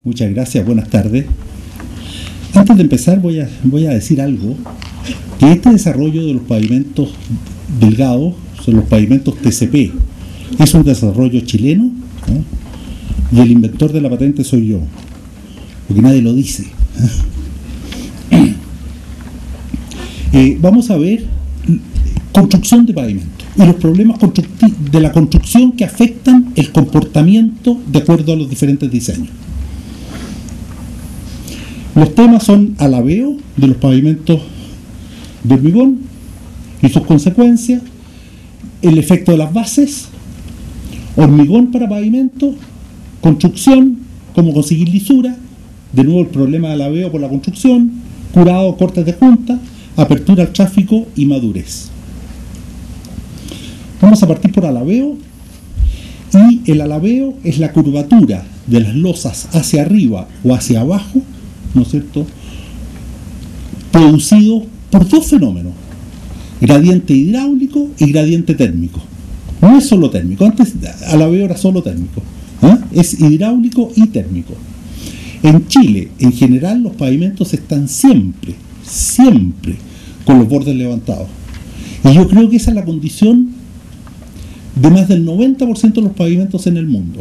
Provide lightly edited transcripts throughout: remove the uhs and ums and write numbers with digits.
Muchas gracias, buenas tardes. Antes de empezar voy a decir algo, que este desarrollo de los pavimentos delgados, son los pavimentos TCP, es un desarrollo chileno, ¿no? Y el inventor de la patente soy yo, porque nadie lo dice. Vamos a ver construcción de pavimentos y los problemas de la construcción que afectan el comportamiento de acuerdo a los diferentes diseños. Los temas son alabeo de los pavimentos de hormigón y sus consecuencias, el efecto de las bases, hormigón para pavimento, construcción, cómo conseguir lisura, de nuevo el problema de alabeo por la construcción, curado, cortes de junta, apertura al tráfico y madurez. Vamos a partir por alabeo, y el alabeo es la curvatura de las losas hacia arriba o hacia abajo, ¿no es cierto?, producido por dos fenómenos: gradiente hidráulico y gradiente térmico. No es solo térmico, antes alabeo era solo térmico, es hidráulico y térmico. En Chile, en general, los pavimentos están siempre con los bordes levantados. Y yo creo que esa es la condición de más del 90% de los pavimentos en el mundo.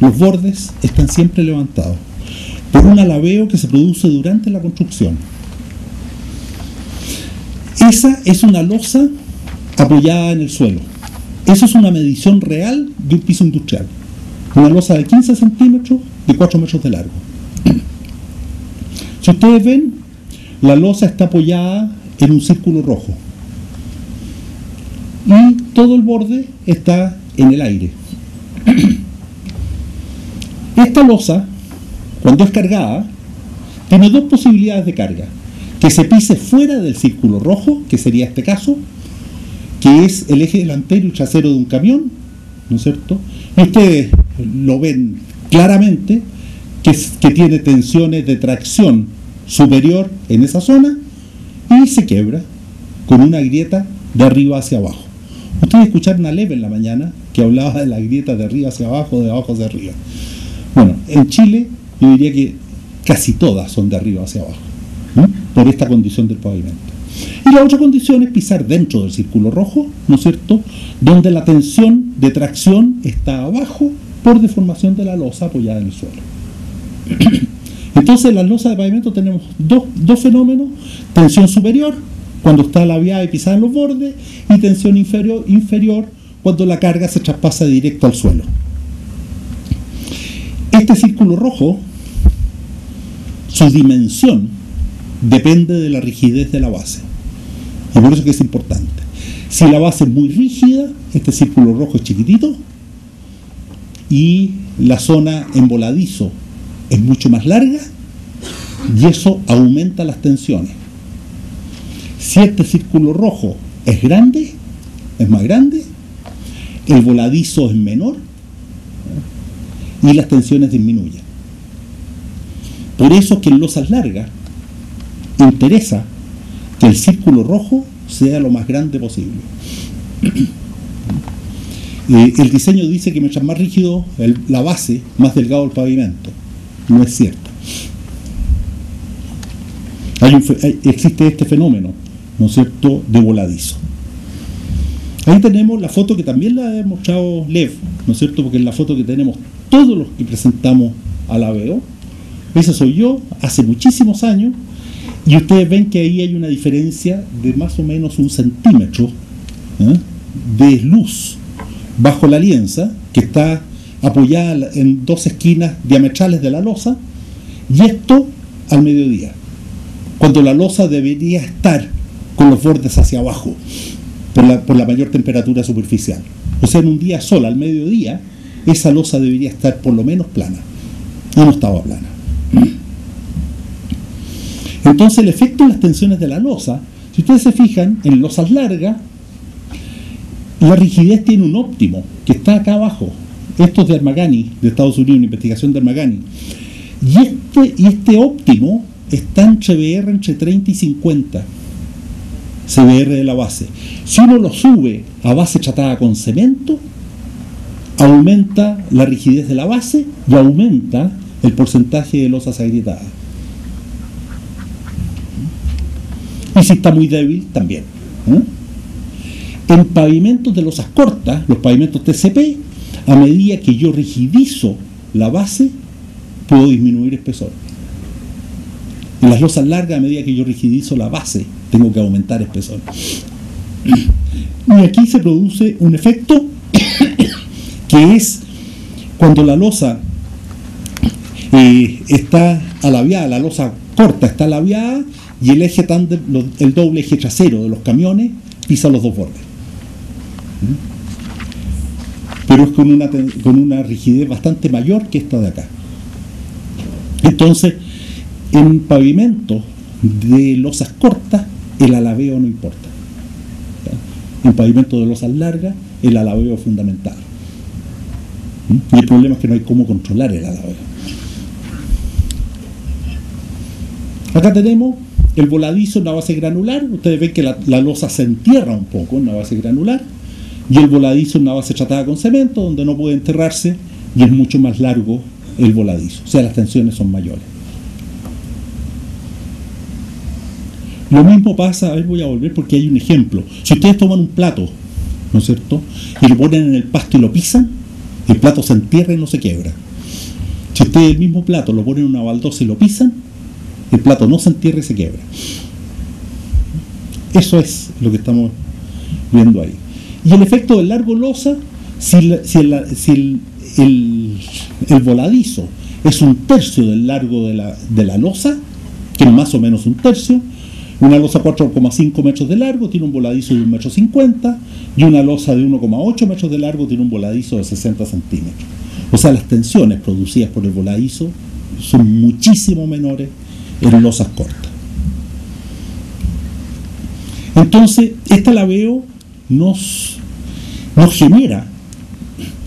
Los bordes están siempre levantados por un alabeo que se produce durante la construcción. Esa es una losa apoyada en el suelo. Eso es una medición real de un piso industrial. Una losa de 15 centímetros de 4 metros de largo. Si ustedes ven, la losa está apoyada en un círculo rojo y todo el borde está en el aire. Esta losa, cuando es cargada, tiene dos posibilidades de carga: que se pise fuera del círculo rojo, que sería este caso, que es el eje delantero y trasero de un camión, ¿no es cierto? Y ustedes lo ven claramente, que tiene tensiones de tracción superior en esa zona y se quiebra con una grieta de arriba hacia abajo. Ustedes escucharon a Lev en la mañana que hablaba de la grieta de arriba hacia abajo, de abajo hacia arriba. Bueno, en Chile yo diría que casi todas son de arriba hacia abajo, ¿no?, por esta condición del pavimento. Y la otra condición es pisar dentro del círculo rojo, ¿no es cierto?, donde la tensión de tracción está abajo por deformación de la losa apoyada en el suelo. Entonces, en las losas de pavimento tenemos dos fenómenos: tensión superior, cuando está labiada y pisada en los bordes, y tensión inferior, cuando la carga se traspasa directo al suelo. Este círculo rojo, su dimensión depende de la rigidez de la base, y por eso que es importante. Si la base es muy rígida, este círculo rojo es chiquitito, y la zona en voladizo es mucho más larga, y eso aumenta las tensiones. Si este círculo rojo es grande, es más grande, el voladizo es menor y las tensiones disminuyen. Por eso es que en losas largas interesa que el círculo rojo sea lo más grande posible. El diseño dice que mientras más rígido la base, más delgado el pavimento. No es cierto. Existe este fenómeno, ¿no es cierto?, de voladizo. Ahí tenemos la foto que también la ha mostrado Lev, ¿no es cierto?, porque es la foto que tenemos todos los que presentamos alabeo. Ese soy yo, hace muchísimos años, y ustedes ven que ahí hay una diferencia de más o menos 1 centímetro de luz bajo la lienza, que está apoyada en dos esquinas diametrales de la losa, y esto al mediodía, cuando la losa debería estar con los bordes hacia abajo por la mayor temperatura superficial. O sea, en un día sol al mediodía, esa losa debería estar por lo menos plana, y no estaba plana. Entonces, el efecto en las tensiones de la losa, si ustedes se fijan, en losas largas, la rigidez tiene un óptimo, que está acá abajo. Esto es de Armagani, de Estados Unidos, una investigación de Armagani. Y este óptimo está entre BR entre 30 y 50 CBR de la base. Si uno lo sube a base tratada con cemento, aumenta la rigidez de la base y aumenta el porcentaje de losas agrietadas. Y si está muy débil, también. En pavimentos de losas cortas, los pavimentos TCP, a medida que yo rigidizo la base, puedo disminuir espesor. En las losas largas, a medida que yo rigidizo la base, tengo que aumentar espesor. Y aquí se produce un efecto que es cuando la losa está alaviada, la losa corta está alaviada y el eje tándem, el doble eje trasero de los camiones pisa los dos bordes. Pero es con una rigidez bastante mayor que esta de acá. Entonces, en pavimentos de losas cortas, el alaveo no importa. En pavimentos de losas largas, el alaveo es fundamental. Y el problema es que no hay cómo controlar el alaveo. Acá tenemos el voladizo en la base granular. Ustedes ven que la losa se entierra un poco en la base granular, y el voladizo en la base tratada con cemento, donde no puede enterrarse y es mucho más largo el voladizo, o sea, las tensiones son mayores. Lo mismo pasa, a ver, voy a volver porque hay un ejemplo. Si ustedes toman un plato, ¿no es cierto?, y lo ponen en el pasto y lo pisan, el plato se entierra y no se quiebra. Si ustedes el mismo plato lo ponen en una baldosa y lo pisan, el plato no se entierra y se quiebra. Eso es lo que estamos viendo ahí. Y el efecto del largo losa, si el voladizo es un tercio del largo de la losa, que es más o menos un tercio, una losa 4,5 metros de largo tiene un voladizo de 1,50 m, y una losa de 1,8 metros de largo tiene un voladizo de 60 centímetros. O sea, las tensiones producidas por el voladizo son muchísimo menores en losas cortas. Entonces, este alaveo nos genera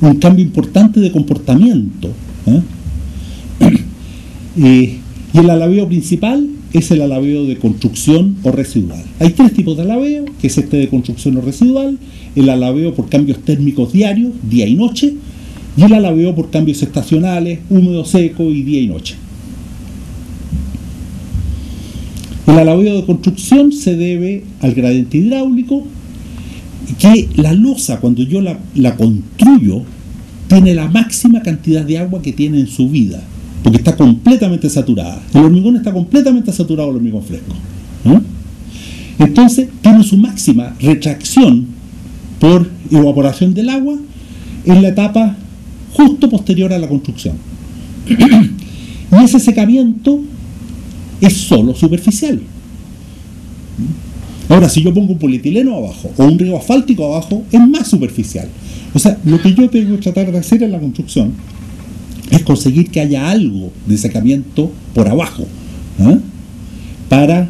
un cambio importante de comportamiento. Y el alaveo principal es el alaveo de construcción o residual. Hay tres tipos de alaveo, que es este de construcción o residual, el alaveo por cambios térmicos diarios, día y noche, y el alaveo por cambios estacionales, húmedo, seco y día y noche. El alaveo de construcción se debe al gradiente hidráulico, que la losa, cuando yo la construyo, tiene la máxima cantidad de agua que tiene en su vida, porque está completamente saturada. El hormigón está completamente saturado, el hormigón fresco. Entonces, tiene su máxima retracción por evaporación del agua en la etapa justo posterior a la construcción. Y ese secamiento es solo superficial. Ahora, si yo pongo un polietileno abajo o un riego asfáltico abajo, es más superficial. O sea, lo que yo tengo que tratar de hacer en la construcción es conseguir que haya algo de secamiento por abajo, para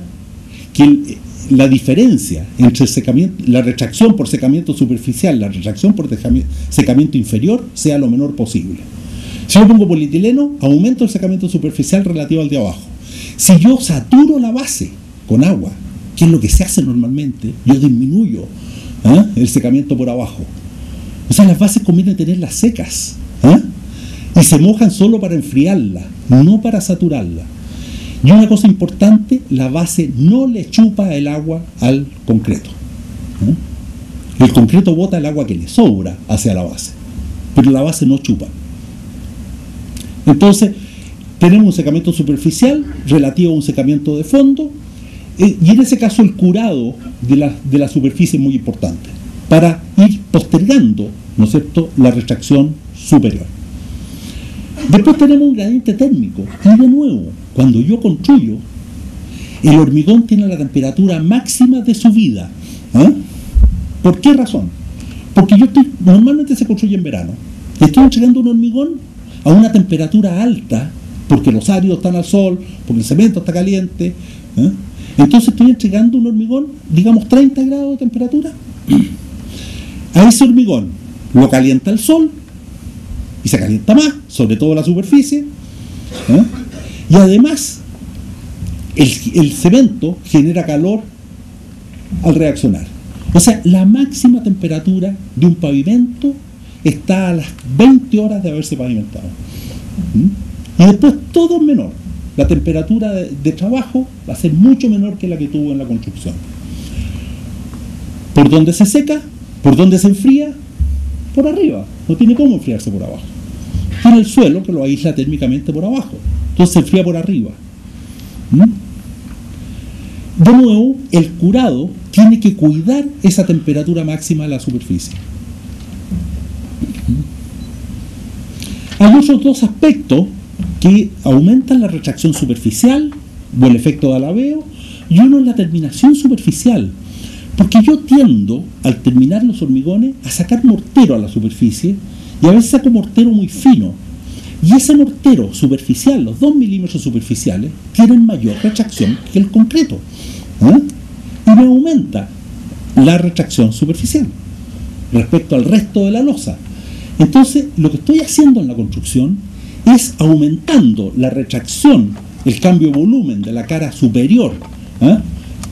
que la diferencia entre el secamiento, la retracción por secamiento superficial, la retracción por secamiento inferior, sea lo menor posible. Si yo pongo polietileno, aumento el secamiento superficial relativo al de abajo. Si yo saturo la base con agua, que es lo que se hace normalmente, yo disminuyo el secamiento por abajo. O sea, las bases conviene tenerlas secas, y se mojan solo para enfriarla, no para saturarla. Y una cosa importante, la base no le chupa el agua al concreto. El concreto bota el agua que le sobra hacia la base, pero la base no chupa. Entonces, tenemos un secamiento superficial relativo a un secamiento de fondo, y en ese caso el curado de la superficie es muy importante, para ir postergando, ¿no es cierto?, la retracción superior. Después tenemos un gradiente térmico, y de nuevo, cuando yo construyo, el hormigón tiene la temperatura máxima de su vida. ¿Por qué razón? Porque normalmente se construye en verano, y estoy entregando un hormigón a una temperatura alta, porque los áridos están al sol, porque el cemento está caliente. Entonces estoy entregando un hormigón, digamos 30 grados de temperatura. A ese hormigón lo calienta el sol, y se calienta más, sobre todo la superficie, y además el cemento genera calor al reaccionar. O sea, la máxima temperatura de un pavimento está a las 20 horas de haberse pavimentado. Y después todo es menor. La temperatura de trabajo va a ser mucho menor que la que tuvo en la construcción. ¿Por dónde se seca? ¿Por dónde se enfría? Por arriba. No tiene cómo enfriarse por abajo. Tiene el suelo que lo aísla térmicamente por abajo. Entonces se enfría por arriba. De nuevo, el curado tiene que cuidar esa temperatura máxima de la superficie. Hay otros dos aspectos que aumentan la retracción superficial o el efecto de alabeo, y uno es la terminación superficial, porque yo tiendo, al terminar los hormigones, a sacar mortero a la superficie, y a veces saco mortero muy fino, y ese mortero superficial, los 2 milímetros superficiales, tienen mayor retracción que el concreto, y me aumenta la retracción superficial respecto al resto de la losa. Entonces, lo que estoy haciendo en la construcción es aumentando la retracción, el cambio de volumen de la cara superior,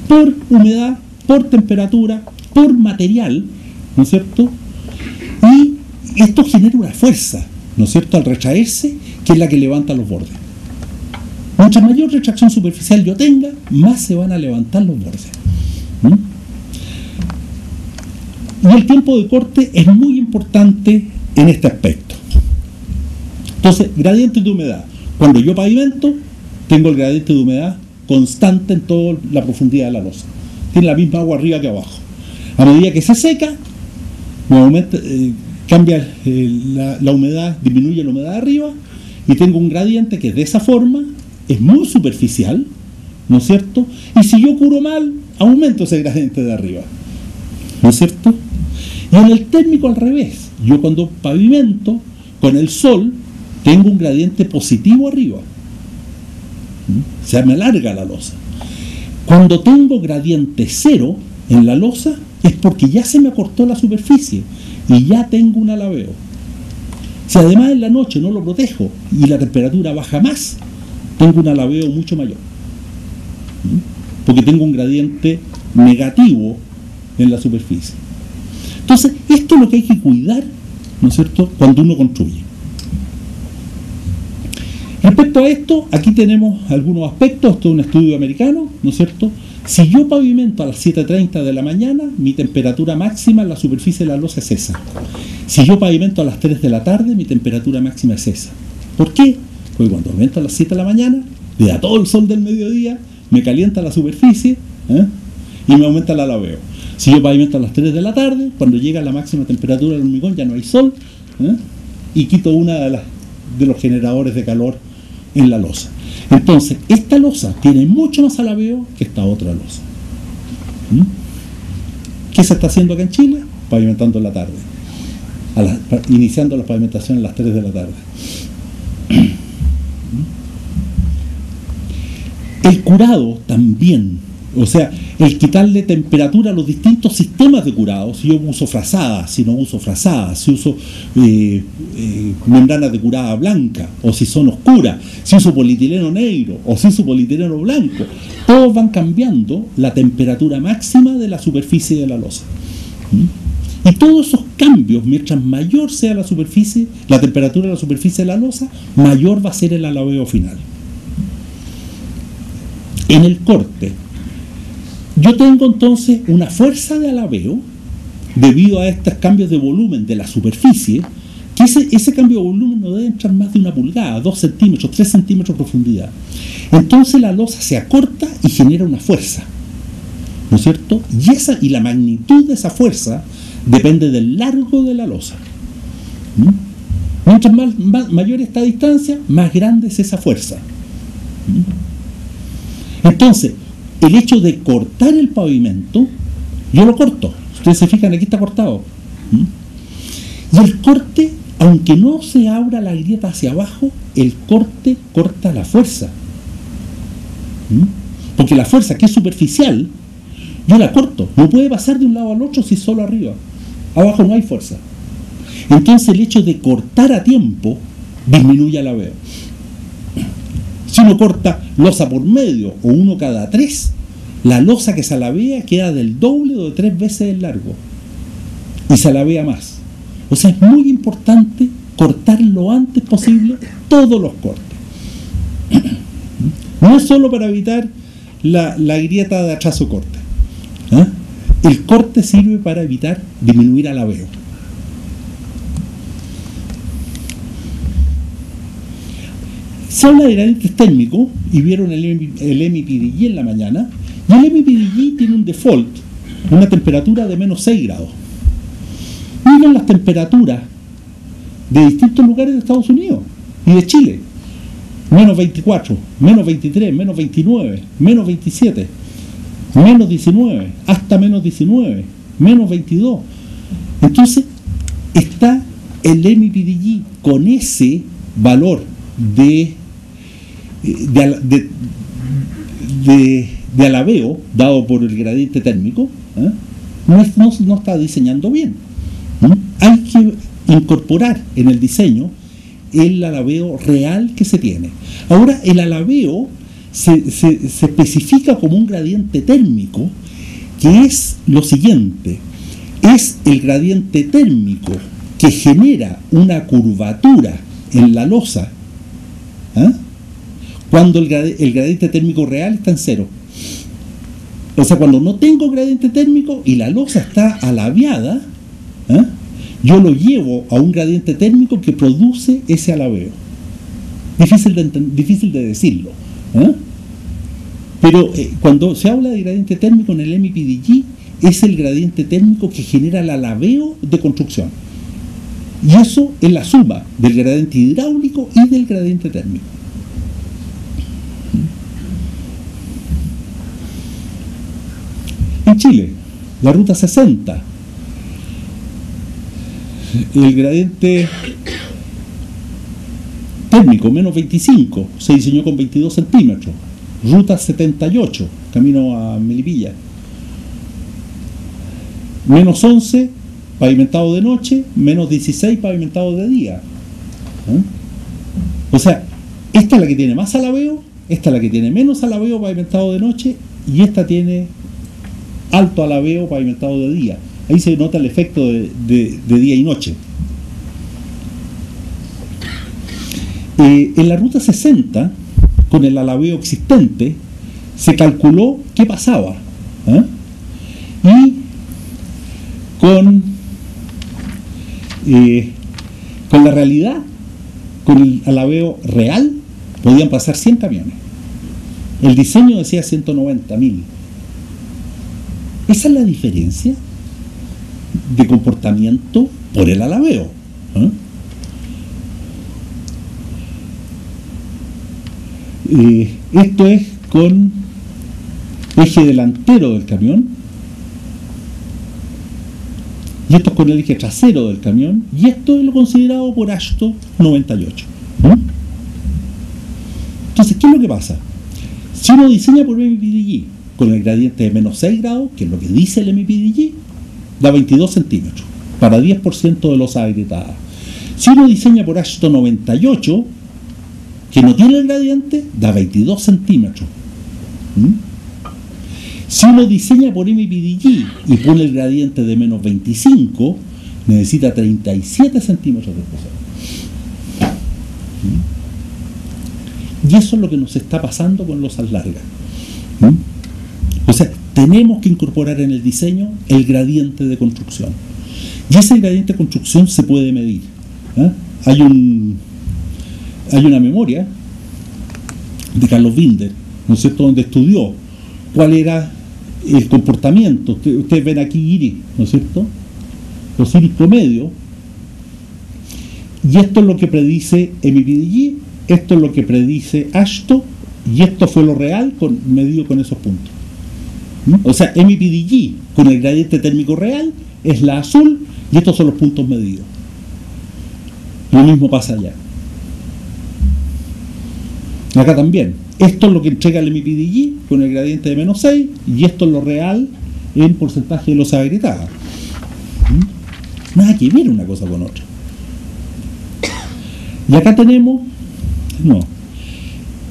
por humedad, por temperatura, por material, ¿no es cierto? Y esto genera una fuerza, ¿no es cierto?, al retraerse, que es la que levanta los bordes. Mientras mayor retracción superficial yo tenga, más se van a levantar los bordes. Y el tiempo de corte es muy importante en este aspecto. Entonces, gradiente de humedad. Cuando yo pavimento, tengo el gradiente de humedad constante en toda la profundidad de la losa. Tiene la misma agua arriba que abajo. A medida que se seca, cambia la humedad, disminuye la humedad de arriba, y tengo un gradiente que de esa forma es muy superficial, ¿no es cierto? Y si yo curo mal, aumento ese gradiente de arriba, ¿no es cierto? Y en el térmico al revés. Yo cuando pavimento con el sol, tengo un gradiente positivo arriba. Se me alarga la losa. Cuando tengo gradiente cero en la losa, es porque ya se me acortó la superficie y ya tengo un alabeo. Si además en la noche no lo protejo y la temperatura baja más, tengo un alabeo mucho mayor. Porque tengo un gradiente negativo en la superficie. Entonces, esto es lo que hay que cuidar, ¿no es cierto?, cuando uno construye. Respecto a esto, aquí tenemos algunos aspectos. Esto es un estudio americano, ¿no es cierto? Si yo pavimento a las 7:30 de la mañana, mi temperatura máxima en la superficie de la losa es esa. Si yo pavimento a las 3 de la tarde, mi temperatura máxima es esa. ¿Por qué? Porque cuando pavimento a las 7 de la mañana, le da todo el sol del mediodía, me calienta la superficie, y me aumenta el alabeo. Si yo pavimento a las 3 de la tarde, cuando llega la máxima temperatura del hormigón ya no hay sol, y quito una de los generadores de calor en la losa. Entonces, esta losa tiene mucho más alabeo que esta otra losa. ¿Qué se está haciendo acá en Chile? Pavimentando en la tarde, iniciando la pavimentación a las 3 de la tarde. El curado también, o sea, el quitarle temperatura a los distintos sistemas de curado. Si yo uso frazadas, si no uso frazadas, si uso membranas de curada blanca, o si son oscuras, si uso polietileno negro, o si uso polietileno blanco, todos van cambiando la temperatura máxima de la superficie de la losa. Y todos esos cambios, mientras mayor sea la superficie, la temperatura de la superficie de la losa, mayor va a ser el alabeo final. En el corte, yo tengo entonces una fuerza de alabeo debido a estos cambios de volumen de la superficie, que ese cambio de volumen no debe entrar más de 1 pulgada, 2 centímetros, 3 centímetros de profundidad. Entonces la losa se acorta y genera una fuerza, ¿no es cierto? Y la magnitud de esa fuerza depende del largo de la losa. Mientras mayor esta distancia, más grande es esa fuerza. Entonces, el hecho de cortar el pavimento, yo lo corto. Ustedes se fijan, aquí está cortado. Y el corte, aunque no se abra la grieta hacia abajo, el corte corta la fuerza. Porque la fuerza, que es superficial, yo la corto. No puede pasar de un lado al otro si solo arriba. Abajo no hay fuerza. Entonces el hecho de cortar a tiempo disminuye el alabeo. Si uno corta losa por medio o 1 cada 3, la losa que se alabea queda del doble o de 3 veces el largo. Y se alabea más. O sea, es muy importante cortar lo antes posible todos los cortes. No es solo para evitar la grieta de atraso corte. ¿Ah? El corte sirve para evitar disminuir alabeo. Se habla de gradientes térmicos y vieron el MPDG en la mañana, y el MPDG tiene un default, una temperatura de menos 6 grados. Miren las temperaturas de distintos lugares de Estados Unidos y de Chile. Menos 24, menos 23, menos 29, menos 27, menos 19, hasta menos 19, menos 22. Entonces, está el MPDG con ese valor de alabeo dado por el gradiente térmico, ¿eh? no está diseñando bien. Hay que incorporar en el diseño el alabeo real que se tiene. Ahora, el alabeo se especifica como un gradiente térmico, que es lo siguiente: es el gradiente térmico que genera una curvatura en la losa, ¿eh? Cuando el gradiente térmico real está en 0. O sea, cuando no tengo gradiente térmico y la losa está alabeada, ¿eh? Yo lo llevo a un gradiente térmico que produce ese alabeo. Difícil de decirlo, ¿eh? Pero cuando se habla de gradiente térmico en el MPDG, es el gradiente térmico que genera el alabeo de construcción. Y eso es la suma del gradiente hidráulico y del gradiente térmico. En Chile, la ruta 60, el gradiente térmico, menos 25, se diseñó con 22 centímetros. Ruta 78, camino a Melipilla, menos 11, pavimentado de noche, menos 16, pavimentado de día. ¿Eh? O sea, esta es la que tiene más alabeo, esta es la que tiene menos alabeo, pavimentado de noche, y esta tiene alto alabeo, pavimentado de día. Ahí se nota el efecto de día y noche. En la ruta 60, con el alabeo existente, se calculó qué pasaba. ¿Eh? Y con la realidad, con el alabeo real, podían pasar 100 camiones. El diseño decía 190.000. Esa es la diferencia de comportamiento por el alabeo. ¿Eh? Esto es con eje delantero del camión, y esto es con el eje trasero del camión, y esto es lo considerado por AASHTO 98. Entonces, ¿qué es lo que pasa? Si uno diseña por MPDG con el gradiente de menos 6 grados, que es lo que dice el MPDG, da 22 centímetros para 10% de losa agrietada. Si uno diseña por AASHTO 98, que no tiene el gradiente, da 22 centímetros. Si uno diseña por MPDG y pone el gradiente de menos 25, necesita 37 centímetros de espesor. Y eso es lo que nos está pasando con losas largas. O sea, tenemos que incorporar en el diseño el gradiente de construcción. Y ese gradiente de construcción se puede medir. ¿Eh? Hay una memoria de Carlos Binder, ¿no es cierto?, donde estudió cuál era el comportamiento. Ustedes ven aquí iris, ¿no es cierto?, los iris promedio, y esto es lo que predice MPDG, esto es lo que predice AASHTO, y esto fue lo real medido con esos puntos. O sea, MPDG con el gradiente térmico real es la azul, y estos son los puntos medidos. Lo mismo pasa allá. Acá también. Esto es lo que entrega el MPDG con el gradiente de menos 6, y esto es lo real en porcentaje de losa agrietada. Nada que ver una cosa con otra. Y acá tenemos, no,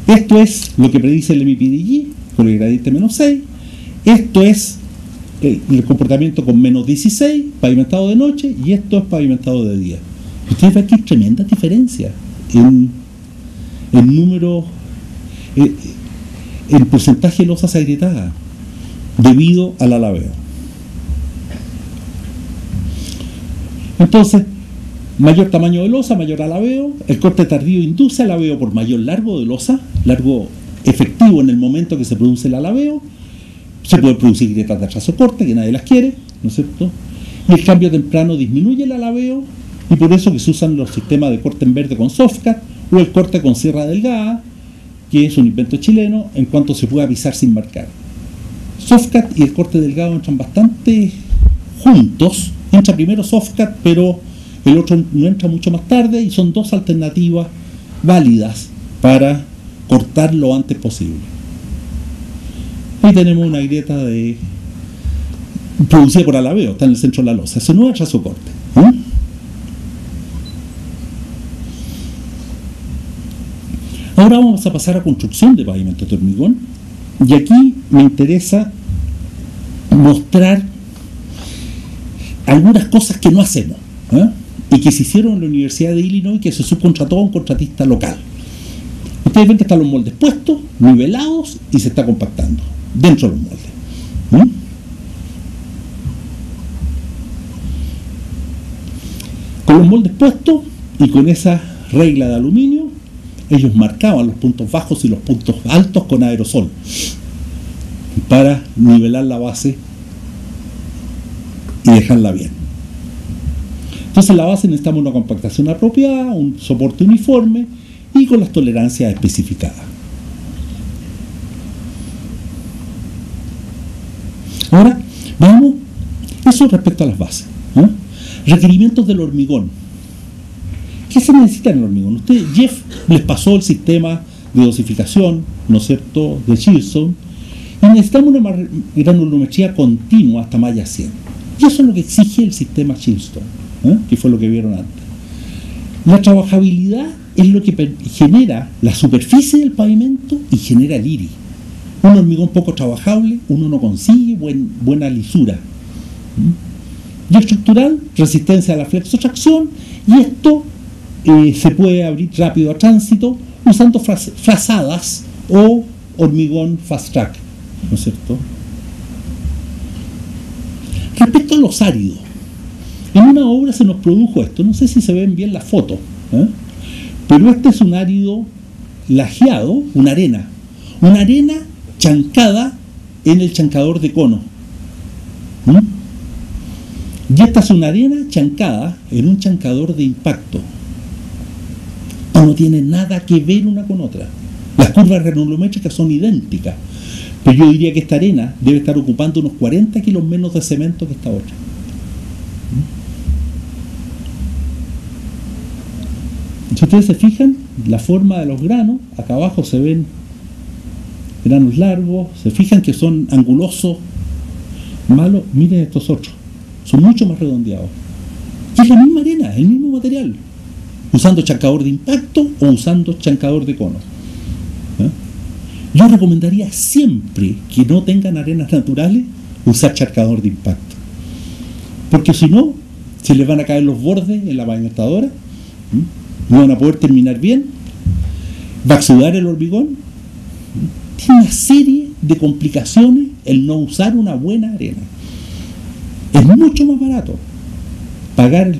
esto es lo que predice el MPDG con el gradiente de menos 6, esto es el comportamiento con menos 16, pavimentado de noche, y esto es pavimentado de día. Ustedes ven que hay tremenda diferencia en número. el porcentaje de losa se agrietada debido al alabeo. Entonces, mayor tamaño de losa, mayor alabeo. El corte tardío induce alabeo por mayor largo de losa, largo efectivo en el momento que se produce el alabeo. Se puede producir grietas de atraso corte, que nadie las quiere, ¿no es cierto? Y el cambio temprano disminuye el alabeo, y por eso que se usan los sistemas de corte en verde con softcat o el corte con sierra delgada, que es un invento chileno, en cuanto se puede avisar sin marcar. Softcat y el corte delgado entran bastante juntos. Entra primero softcat, pero el otro no entra mucho más tarde, y son dos alternativas válidas para cortar lo antes posible. Ahí tenemos una grieta producida por alabeo, está en el centro de la losa. Eso no es atraso corte. Ahora vamos a pasar a construcción de pavimentos de hormigón, y aquí me interesa mostrar algunas cosas que no hacemos, y que se hicieron en la Universidad de Illinois, que se subcontrató a un contratista local. Ustedes ven que están los moldes puestos, nivelados, y se está compactando dentro de los moldes. Con los moldes puestos y con esa regla de aluminio, ellos marcaban los puntos bajos y los puntos altos con aerosol para nivelar la base y dejarla bien. Entonces en la base necesitamos una compactación apropiada, un soporte uniforme y con las tolerancias especificadas. Ahora, veamos eso respecto a las bases. Requerimientos del hormigón. ¿Qué se necesita en el hormigón? Jeff les pasó el sistema de dosificación, ¿no es cierto?, de Chilson, y necesitamos una granulometría continua hasta malla 100. Y eso es lo que exige el sistema Chilson, que fue lo que vieron antes. La trabajabilidad es lo que genera la superficie del pavimento y genera el iris. Un hormigón poco trabajable, uno no consigue buena lisura. Y estructural, resistencia a la flexotracción, y esto se puede abrir rápido a tránsito usando frazadas o hormigón fast track, ¿no es cierto? Respecto a los áridos, en una obra se nos produjo esto, no sé si se ven bien las fotos, pero este es un árido lajeado, una arena chancada en el chancador de cono. Y esta es una arena chancada en un chancador de impacto. No tiene nada que ver una con otra. Las curvas granulométricas son idénticas, pero yo diría que esta arena debe estar ocupando unos 40 kilos menos de cemento que esta otra. Si ustedes se fijan, la forma de los granos, acá abajo se ven granos largos, se fijan que son angulosos, malos. Miren estos otros, son mucho más redondeados. Y es la misma arena, el mismo material, usando chancador de impacto o usando chancador de cono. Yo recomendaría siempre que no tengan arenas naturales usar chancador de impacto, porque si no, se les van a caer los bordes en la pavimentadora, no van a poder terminar bien, va a sudar el hormigón. Tiene una serie de complicaciones el no usar una buena arena. Es mucho más barato pagar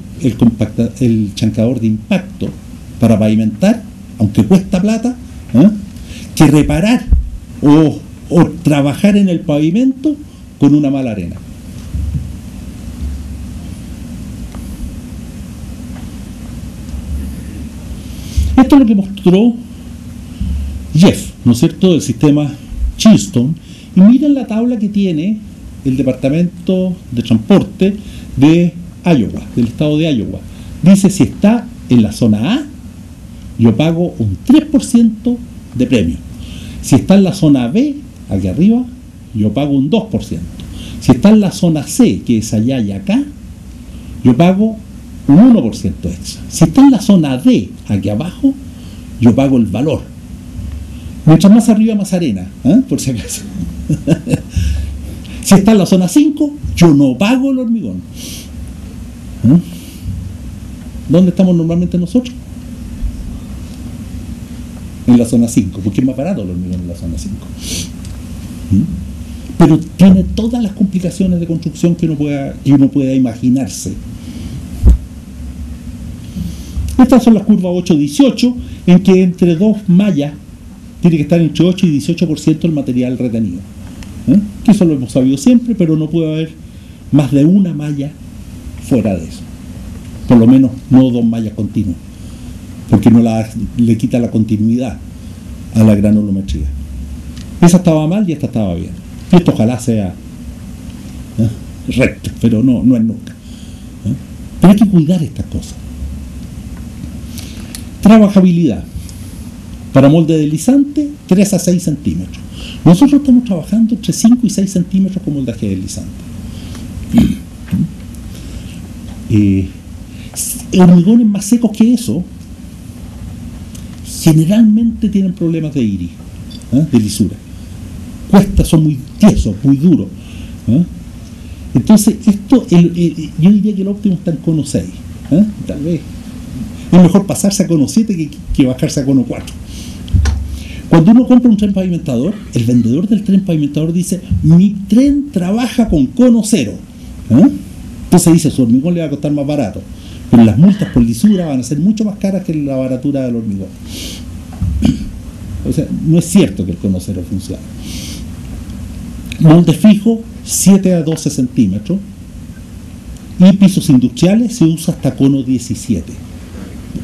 el chancador de impacto para pavimentar, aunque cuesta plata, que reparar o trabajar en el pavimento con una mala arena. Esto es lo que mostró Jeff, ¿no es cierto?, del sistema Chilson. Y miren la tabla que tiene el Departamento de Transporte de Iowa, del estado de Iowa. Dice, si está en la zona A, yo pago un 3% de premio. Si está en la zona B, aquí arriba, yo pago un 2%. Si está en la zona C, que es allá y acá, yo pago un 1% extra. Si está en la zona D, aquí abajo, yo pago el valor. Mientras más arriba, más arena, por si acaso. Si está en la zona 5, yo no pago el hormigón. ¿Dónde estamos normalmente nosotros? en la zona 5, porque es más barato el hormigón en la zona 5. Pero tiene todas las complicaciones de construcción que uno pueda imaginarse. Estas son las curvas 8-18, en que entre dos mallas tiene que estar entre 8 y 18% el material retenido. Que eso lo hemos sabido siempre, pero no puede haber más de una malla fuera de eso. Por lo menos no dos mallas continuas, porque no le quita la continuidad a la granulometría. Esa estaba mal y esta estaba bien. Y esto ojalá sea recto, pero no es nunca. Pero hay que cuidar estas cosas. Trabajabilidad. Para molde deslizante, 3 a 6 centímetros. Nosotros estamos trabajando entre 5 y 6 centímetros con moldaje deslizante. Hormigones más secos que eso generalmente tienen problemas de iris, de lisura. Son muy tiesos, muy duros. Entonces, esto, yo diría que el óptimo está en cono 6. Tal vez es mejor pasarse a cono 7 que bajarse a cono 4. Cuando uno compra un tren pavimentador, el vendedor del tren pavimentador dice: mi tren trabaja con cono 0. Entonces dice: su hormigón le va a costar más barato, pero las multas por lisura van a ser mucho más caras que la baratura del hormigón. O sea, no es cierto que el cono 0 funcione. Molde fijo, 7 a 12 centímetros. Y pisos industriales se usa hasta cono 17.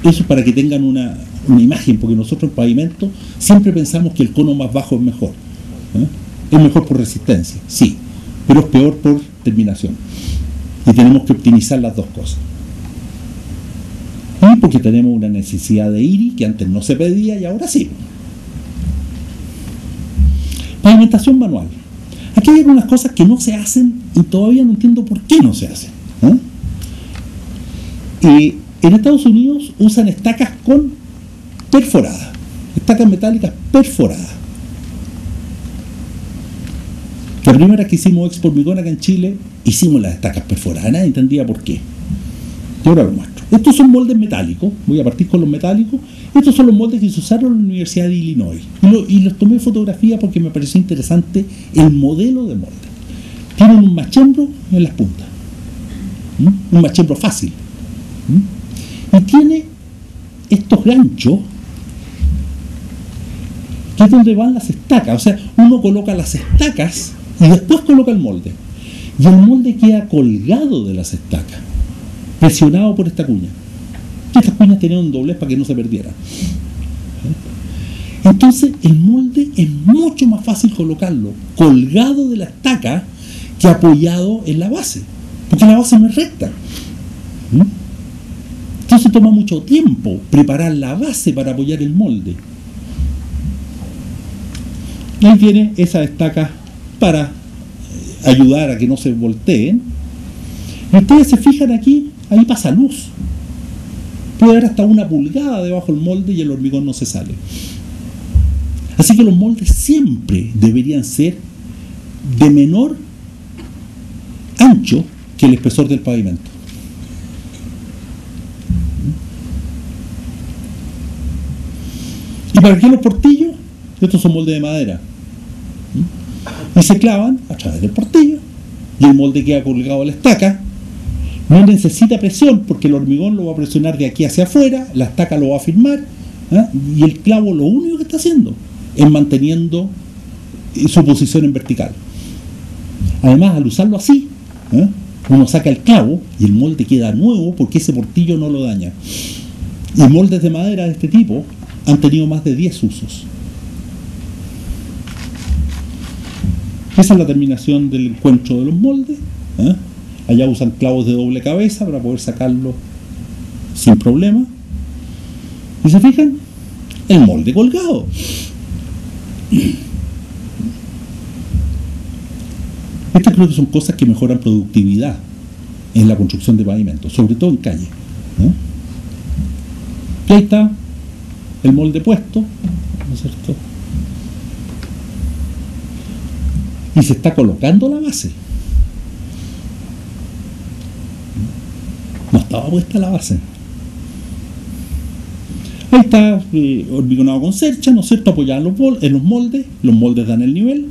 Eso para que tengan una imagen, porque nosotros en pavimento siempre pensamos que el cono más bajo es mejor. Es mejor por resistencia, sí, pero es peor por terminación. Y tenemos que optimizar las dos cosas. Y porque tenemos una necesidad de IRI que antes no se pedía y ahora sí. Pavimentación manual. Aquí hay algunas cosas que no se hacen y todavía no entiendo por qué no se hacen. En Estados Unidos usan estacas perforadas, estacas metálicas perforadas. La primera que hicimos Expo Hormigón acá en Chile, hicimos las estacas perforadas, nadie entendía por qué. Y ahora lo muestro. Estos son moldes metálicos, voy a partir con los metálicos. Estos son los moldes que se usaron en la Universidad de Illinois. Y los tomé fotografía porque me pareció interesante el modelo de molde. Tienen un machembro en las puntas. Un machembro fácil. Y tiene estos ganchos, que es donde van las estacas. O sea, uno coloca las estacas y después coloca el molde. Y el molde queda colgado de las estacas, presionado por esta cuña. Estas cuñas tenían un doblez para que no se perdiera. Entonces el molde es mucho más fácil colocarlo colgado de la estaca que apoyado en la base, porque la base no es recta. Entonces toma mucho tiempo preparar la base para apoyar el molde. Y ahí viene esa estaca para ayudar a que no se volteen. Y ustedes se fijan aquí, ahí pasa luz. Puede haber hasta 1 pulgada debajo del molde y el hormigón no se sale. Así que los moldes siempre deberían ser de menor ancho que el espesor del pavimento. ¿Y para qué los portillos? Estos son moldes de madera. Y se clavan a través del portillo y el molde queda colgado a la estaca. No necesita presión porque el hormigón lo va a presionar de aquí hacia afuera, la estaca lo va a firmar, y el clavo lo único que está haciendo es manteniendo su posición en vertical. Además, al usarlo así, uno saca el clavo y el molde queda nuevo porque ese portillo no lo daña. Y moldes de madera de este tipo han tenido más de 10 usos. Esa es la terminación del encuentro de los moldes. Allá usan clavos de doble cabeza para poder sacarlo sin problema. ¿Y se fijan? El molde colgado. Estas creo que son cosas que mejoran productividad en la construcción de pavimentos, sobre todo en calle. Y ahí está el molde puesto, ¿no es cierto? Y se está colocando la base. No estaba puesta la base. Ahí está hormigonado con cercha, ¿no es cierto?, apoyado en los moldes dan el nivel.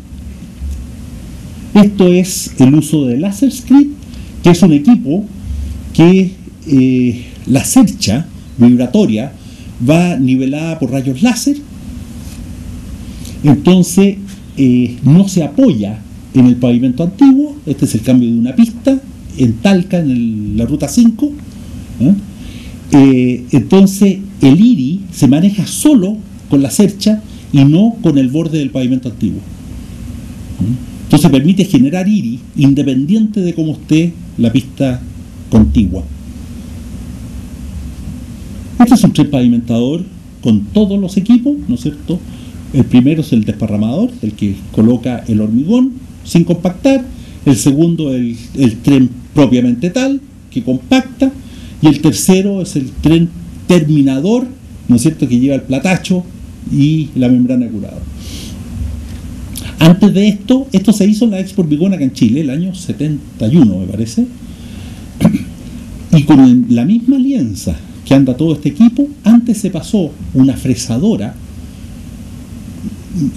Esto es el uso de LaserScript, que es un equipo que la cercha vibratoria va nivelada por rayos láser, entonces no se apoya en el pavimento antiguo. Este es el cambio de una pista en Talca, en la ruta 5. Entonces el IRI se maneja solo con la cercha y no con el borde del pavimento antiguo. Entonces permite generar IRI independiente de cómo esté la pista contigua. Este es un tren pavimentador con todos los equipos, ¿no es cierto? El primero es el desparramador, el que coloca el hormigón sin compactar. El segundo el tren propiamente tal, que compacta. Y el tercero es el tren terminador, ¿no es cierto?, que lleva el platacho y la membrana de curado. Antes de esto se hizo en la Expo Hormigón acá en Chile, el año 71, me parece. Y con la misma alianza que anda todo este equipo, antes se pasó una fresadora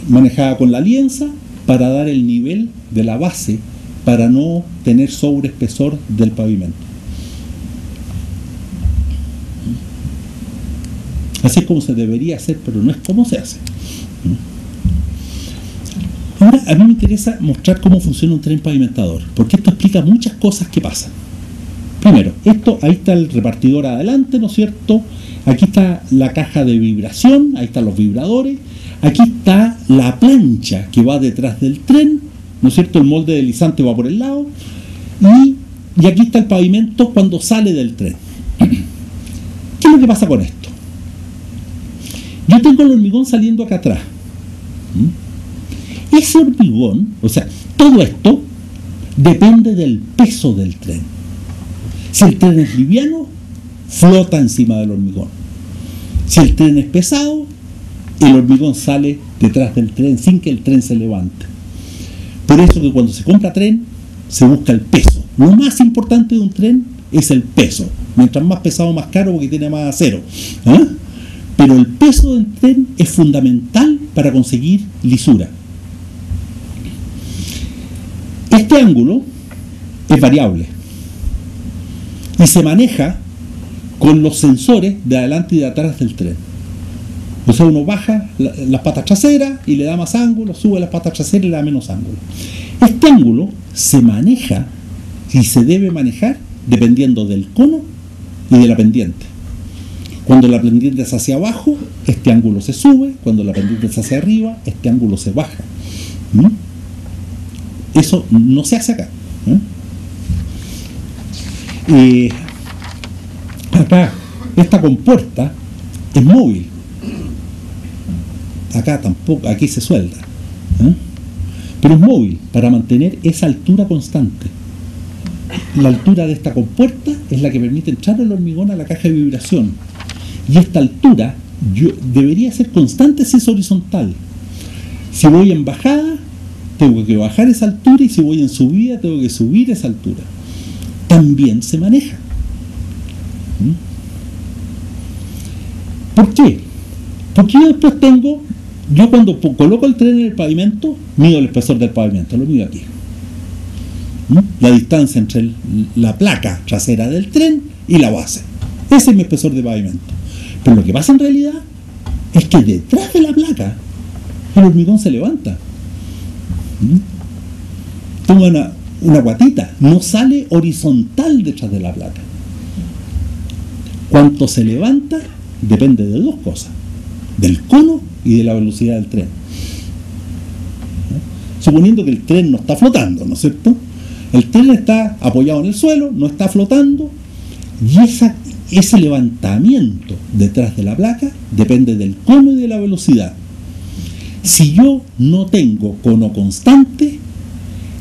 manejada con la alianza para dar el nivel de la base, para no tener sobreespesor del pavimento. Así es como se debería hacer, pero no es como se hace. Ahora, a mí me interesa mostrar cómo funciona un tren pavimentador, porque esto explica muchas cosas que pasan. Primero, ahí está el repartidor adelante, ¿no es cierto? Aquí está la caja de vibración, ahí están los vibradores. Aquí está la plancha que va detrás del tren, ¿no es cierto? El molde deslizante va por el lado. Y aquí está el pavimento cuando sale del tren. ¿Qué es lo que pasa con esto? Yo tengo el hormigón saliendo acá atrás. Ese hormigón, o sea, todo esto depende del peso del tren. Si el tren es liviano, flota encima del hormigón. Si el tren es pesado, el hormigón sale detrás del tren sin que el tren se levante. Por eso que cuando se compra tren, se busca el peso. Lo más importante de un tren es el peso. Mientras más pesado, más caro, porque tiene más acero. Pero el peso del tren es fundamental para conseguir lisura. Este ángulo es variable y se maneja con los sensores de adelante y de atrás del tren. O sea, uno baja las patas traseras y le da más ángulo, sube las patas traseras y le da menos ángulo. Este ángulo se maneja y se debe manejar dependiendo del cono y de la pendiente. Cuando la pendiente es hacia abajo, este ángulo se sube. Cuando la pendiente es hacia arriba, este ángulo se baja. Eso no se hace acá. Acá, esta compuerta es móvil. Acá tampoco, aquí se suelda. Pero es móvil para mantener esa altura constante. La altura de esta compuerta es la que permite entrar el hormigón a la caja de vibración. Y esta altura debería ser constante si es horizontal. Si voy en bajada, tengo que bajar esa altura, y si voy en subida, tengo que subir esa altura. También se maneja. ¿Por qué? Porque yo después yo cuando coloco el tren en el pavimento, mido el espesor del pavimento, lo mido aquí. La distancia entre la placa trasera del tren y la base. Ese es mi espesor de pavimento. Pero lo que pasa en realidad es que detrás de la placa el hormigón se levanta. Toma una guatita, no sale horizontal detrás de la placa. Cuánto se levanta depende de dos cosas: del cono y de la velocidad del tren. Suponiendo que el tren no está flotando, ¿no es cierto? El tren está apoyado en el suelo, no está flotando, y ese levantamiento detrás de la placa depende del cono y de la velocidad. Si yo no tengo cono constante,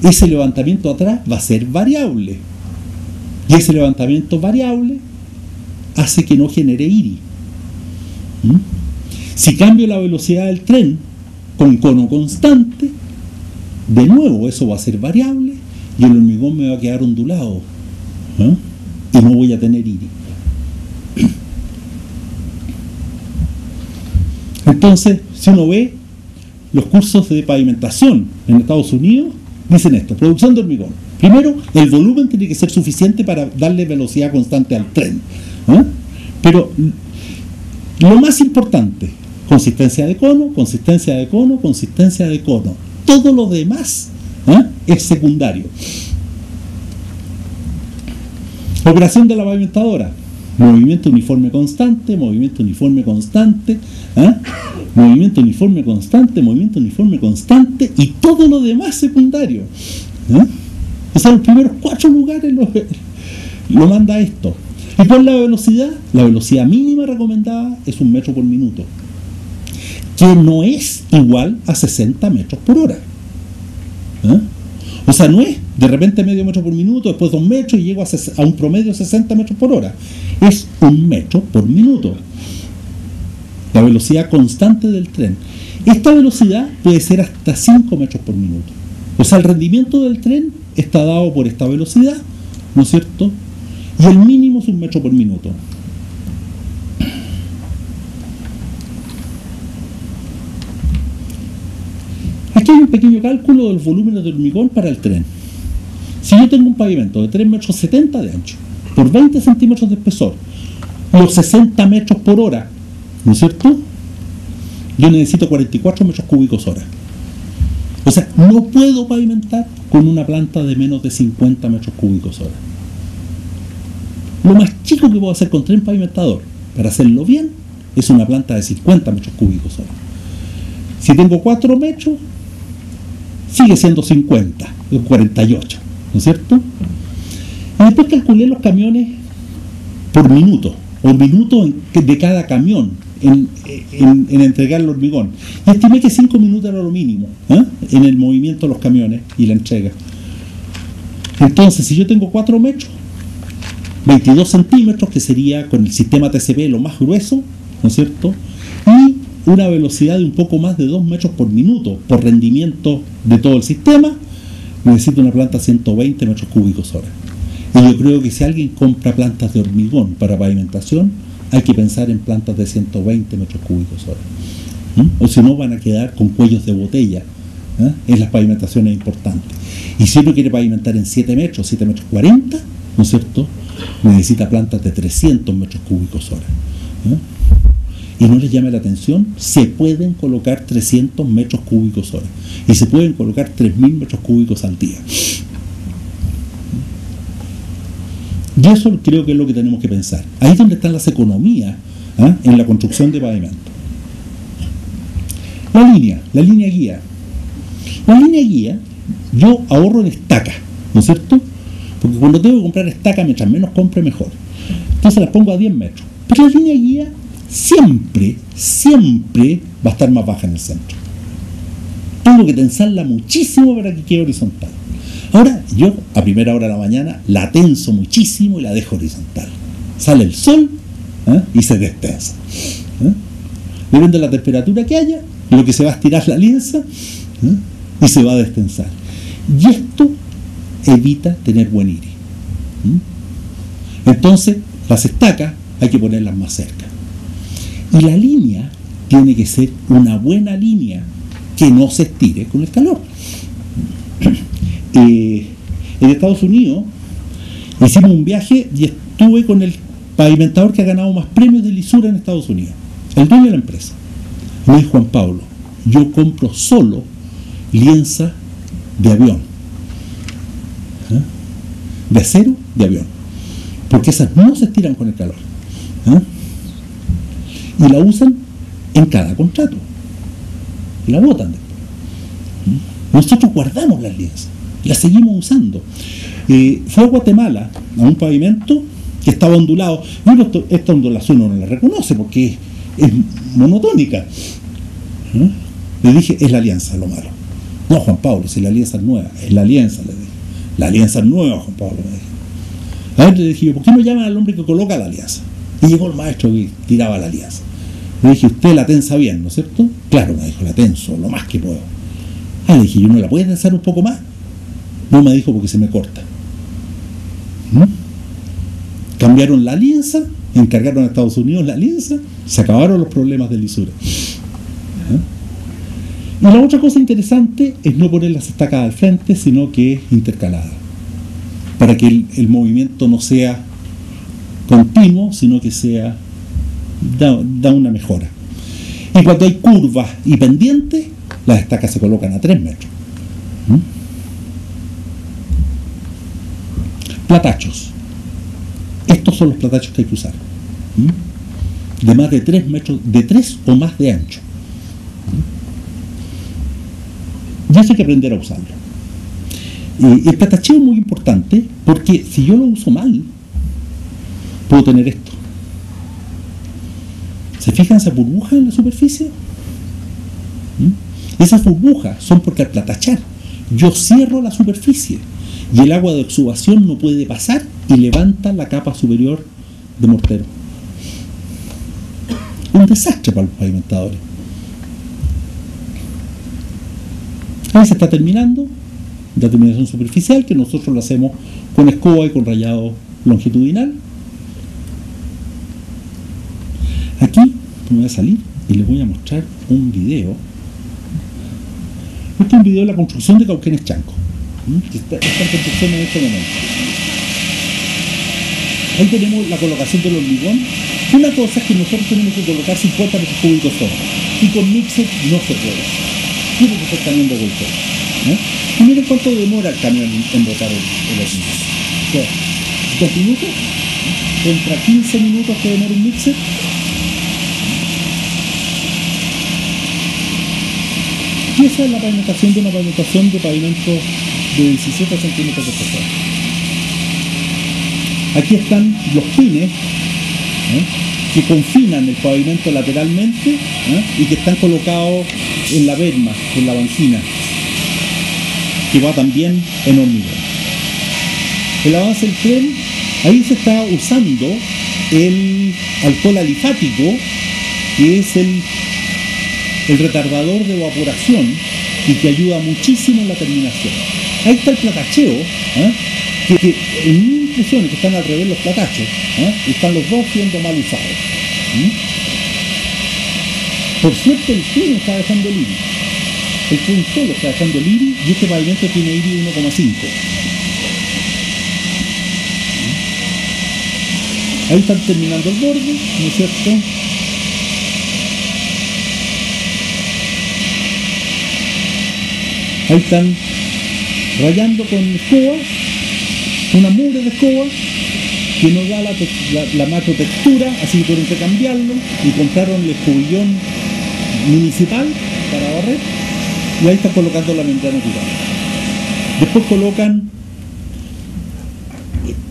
ese levantamiento atrás va a ser variable. Y ese levantamiento variable hace que no genere IRI. Si cambio la velocidad del tren con cono constante, de nuevo eso va a ser variable y el hormigón me va a quedar ondulado. Y no voy a tener IRI. Entonces, si uno ve los cursos de pavimentación en Estados Unidos, dicen esto: producción de hormigón. Primero, el volumen tiene que ser suficiente para darle velocidad constante al tren, ¿eh? Pero lo más importante, consistencia de cono, consistencia de cono, consistencia de cono. Todo lo demás, ¿eh?, es secundario. Operación de la pavimentadora: movimiento uniforme constante, movimiento uniforme constante, ¿eh?, movimiento uniforme constante, movimiento uniforme constante, y todo lo demás secundario, ¿eh? O sea, los primeros 4 lugares lo manda esto. ¿Y cuál es la velocidad? La velocidad mínima recomendada es 1 metro por minuto, que no es igual a 60 metros por hora. ¿Eh? O sea, no es de repente medio metro por minuto, después 2 metros y llego a un promedio de 60 metros por hora. Es 1 metro por minuto, la velocidad constante del tren. Esta velocidad puede ser hasta 5 metros por minuto. O sea, el rendimiento del tren está dado por esta velocidad, ¿no es cierto? Y el mínimo es 1 metro por minuto. Aquí hay un pequeño cálculo de los volúmenes de hormigón para el tren. Si yo tengo un pavimento de 3,70 metros de ancho por 20 centímetros de espesor, los 60 metros por hora, ¿no es cierto?, yo necesito 44 metros cúbicos hora. O sea, no puedo pavimentar con una planta de menos de 50 metros cúbicos hora. Lo más chico que puedo hacer con tren pavimentador, para hacerlo bien, es una planta de 50 metros cúbicos hora. Si tengo 4 metros, sigue siendo 50, 48, ¿no es cierto? Y después calculé los camiones por minuto, o minuto de cada camión en entregar el hormigón. Y estimé que 5 minutos era lo mínimo, ¿eh?, en el movimiento de los camiones y la entrega. Entonces, si yo tengo 4 metros, 22 centímetros, que sería con el sistema TCP lo más grueso, ¿no es cierto?, y una velocidad de un poco más de 2 metros por minuto por rendimiento de todo el sistema, necesito una planta 120 metros cúbicos hora. Y yo creo que si alguien compra plantas de hormigón para pavimentación, hay que pensar en plantas de 120 metros cúbicos hora. O si no, van a quedar con cuellos de botella, ¿eh?, en las pavimentaciones importantes. Y si uno quiere pavimentar en 7 metros, 7 metros 40, ¿no es cierto?, necesita plantas de 300 metros cúbicos hora. Y no les llame la atención, se pueden colocar 300 metros cúbicos hora y se pueden colocar 3.000 metros cúbicos al día. Y eso creo que es lo que tenemos que pensar. Ahí es donde están las economías, ¿eh?, en la construcción de pavimento. La línea guía. La línea guía, yo ahorro en estaca, ¿no es cierto? Porque cuando tengo que comprar estaca, mientras menos compre, mejor. Entonces las pongo a 10 metros. Pero la línea guía siempre va a estar más baja en el centro. Tengo que tensarla muchísimo para que quede horizontal. Ahora, yo a primera hora de la mañana la tenso muchísimo y la dejo horizontal. Sale el sol, ¿eh?, y se destensa. Depende de la temperatura que haya, lo que se va a estirar la lienza, ¿eh?, y se va a destensar. Y esto evita tener buen iris. Entonces, las estacas hay que ponerlas más cerca. Y la línea tiene que ser una buena línea que no se estire con el calor. En Estados Unidos hicimos un viaje y estuve con el pavimentador que ha ganado más premios de lisura en Estados Unidos, el dueño de la empresa. Me dijo: Juan Pablo, yo compro solo lienza de avión, ¿eh?, de acero de avión, porque esas no se estiran con el calor, ¿eh?, y la usan en cada contrato y la botan después. Nosotros guardamos las lienzas, las seguimos usando. Fue a Guatemala a un pavimento que estaba ondulado. Bueno, esta ondulación uno no la reconoce porque es monotónica. Le dije: es la alianza lo malo. No, Juan Pablo, si la alianza es nueva. Es la alianza, le dije. La alianza es nueva, Juan Pablo, me dije. A ver, le dije: ¿por qué no llaman al hombre que coloca la alianza? Y llegó el maestro que tiraba la alianza. Le dije: usted la tensa bien, ¿no es cierto? Claro, me dijo: la tenso lo más que puedo. Le dije: ¿y uno la puede tensar un poco más? No, me dijo: porque se me corta. Cambiaron la alianza, encargaron a Estados Unidos la alianza, se acabaron los problemas de lisura. Y la otra cosa interesante es no poner las estacas al frente, sino que intercaladas, para que el movimiento no sea continuo, sino que sea da una mejora. Y cuando hay curvas y pendientes, las estacas se colocan a 3 metros. Platachos. Estos son los platachos que hay que usar. De más de 3 metros, de 3 o más de ancho. Y eso hay que aprender a usarlo. El platacheo es muy importante porque si yo lo uso mal, puedo tener esto. ¿Se fijan esas burbujas en la superficie? Esas burbujas son porque al platachar yo cierro la superficie y el agua de exudación no puede pasar y levanta la capa superior de mortero. Un desastre para los pavimentadores. Ahí se está terminando la terminación superficial, que nosotros lo hacemos con escoba y con rayado longitudinal. Aquí me voy a salir y les voy a mostrar un video. Este es un video de la construcción de Cauquenes Chanco, que está en construcción en este momento. Ahí tenemos la colocación del hormigón. Una cosa es que nosotros tenemos que colocar 50 metros cúbicos solos, y con mixer no se puede. Tiene que ser camión de golpe. Y miren cuánto demora el camión en botar el hormigón. O sea, 2 minutos, contra 15 minutos que demora un mixer. Y esa es la pavimentación de una pavimentación de pavimento de 17 centímetros de espesor. Aquí están los pines que confinan el pavimento lateralmente y que están colocados en la berma, en la banquina, que va también en hormigón. El avance del tren, ahí se está usando el alcohol alifático, que es el retardador de evaporación y que ayuda muchísimo en la terminación. Ahí está el platacheo, que en mi impresión es que están al revés los platachos, y están los dos siendo mal usados. Por suerte el tren está dejando el IRI. El tren solo está dejando el IRI y este pavimento tiene IRI 1,5. Ahí están terminando el borde, ¿no es cierto? Ahí están rayando con escoba, una mugre de escoba que no da la macro textura, así que tienen que cambiarlo y compraron el escobillón municipal para barrer y ahí están colocando la membrana natural. Después colocan